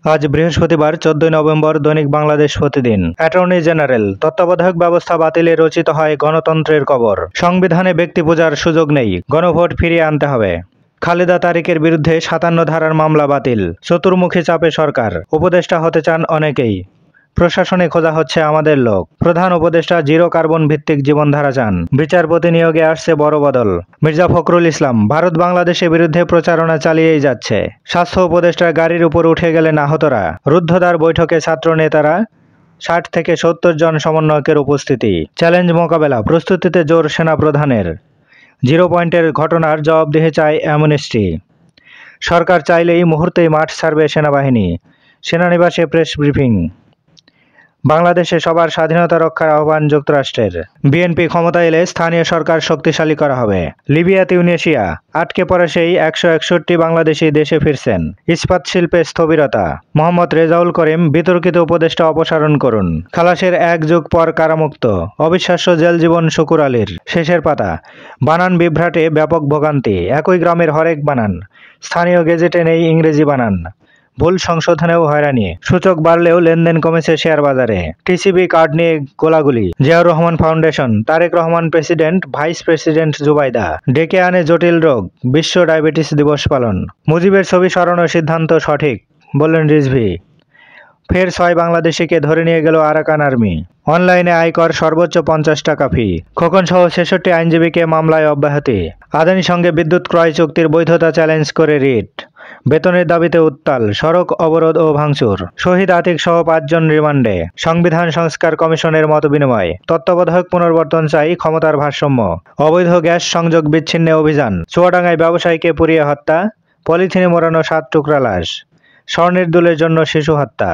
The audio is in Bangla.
আজ বৃহস্পতিবার ১৪ নভেম্বর দৈনিক বাংলাদেশ প্রতিদিন। অ্যাটর্নি জেনারেল তত্ত্বাবধায়ক ব্যবস্থা বাতিলে রচিত হয় গণতন্ত্রের কবর। সংবিধানে ব্যক্তি পূজার সুযোগ নেই, গণভোট ফিরিয়ে আনতে হবে। খালেদা তারিকের বিরুদ্ধে ৫৭ ধারার মামলা বাতিল। চতুর্মুখী চাপে সরকার, উপদেষ্টা হতে চান অনেকেই। প্রশাসনে খোঁজা হচ্ছে আমাদের লোক। প্রধান উপদেষ্টা জিরো কার্বন ভিত্তিক জীবনধারা চান। বিচারপতি নিয়োগে আসছে বড় বদল। মির্জা ফখরুল ইসলাম ভারত বাংলাদেশের বিরুদ্ধে প্রচারণা চালিয়েই যাচ্ছে। স্বাস্থ্য উপদেষ্টার গাড়ির উপর উঠে গেলেন আহতরা। রুদ্ধদ্বার বৈঠকে ছাত্র নেতারা, ৬০ থেকে ৭০ জন সমন্বয়কের উপস্থিতি। চ্যালেঞ্জ মোকাবেলা, প্রস্তুতিতে জোর সেনাপ্রধানের। জিরো পয়েন্টের ঘটনার জবাবদিহি চায় অ্যামনেস্টি। সরকার চাইলেই মুহূর্তেই মাঠ ছাড়বে সেনাবাহিনী। সেনানিবাসে প্রেস ব্রিফিং। বাংলাদেশে সবার স্বাধীনতা রক্ষার আহ্বান যুক্তরাষ্ট্রের। বিএনপি ক্ষমতা এলে স্থানীয় সরকার শক্তিশালী করা হবে। লিবিয়া তিউনিসিয়া আটকে পড়া সেই ১৬১ বাংলাদেশি দেশে ফিরছেন। ইস্পাত শিল্পে স্থবিরতা। মোহাম্মদ রেজাউল করিম বিতর্কিত উপদেষ্টা অপসারণ করুন। খালাসের ১ যুগ পর কারামুক্ত। অবিশ্বাস্য জেল জীবন শুকুর আলীর। শেষের পাতা। বানান বিভ্রাটে ব্যাপক ভোগান্তি। একই গ্রামের হরেক বানান। স্থানীয় গেজেটে নেই ইংরেজি বানান। ভুল সংশোধনেও হয়রানি। সূচক বাড়লেও লেনদেন কমেছে শেয়ার বাজারে। টিসিবি কার্ড নিয়ে গোলাগুলি। Ziaur Rahman foundation, Tarique Rahman president, vice president Zubaida. ডেকে আনে জটিল রোগ, বিশ্ব ডায়াবেটিস দিবস পালন। মুজিবের ছবি সরানোর সিদ্ধান্ত সঠিক, বললেন রিজভী। ফের ৬ বাংলাদেশিকে ধরে নিয়ে গেল আরাকান আর্মি। অনলাইনে আয়কর সর্বোচ্চ ৫০ টাকা ফি। খোকনসহ ৬৬ আইনজীবীকে মামলায় অব্যাহতি। আদানির সঙ্গে বিদ্যুৎ ক্রয় চুক্তির বৈধতা চ্যালেঞ্জ করে রিট। বেতনের দাবিতে উত্তাল, সড়ক অবরোধ ও ভাঙচুর। শহীদ আতিক সহ ৫ জন রিমান্ডে। সংবিধান সংস্কার কমিশনের মতবিনিময়। তত্ত্বাবধায়ক পুনর্বর্তন চাই, ক্ষমতার ভারসাম্য। অবৈধ গ্যাস সংযোগ বিচ্ছিন্নে অভিযান। চুয়াডাঙ্গায় ব্যবসায়ীকে পুড়িয়ে হত্যা। পলিথিনে মোড়ানো ৭ টুকরা লাশ। স্বর্ণের দুলের জন্য শিশু হত্যা।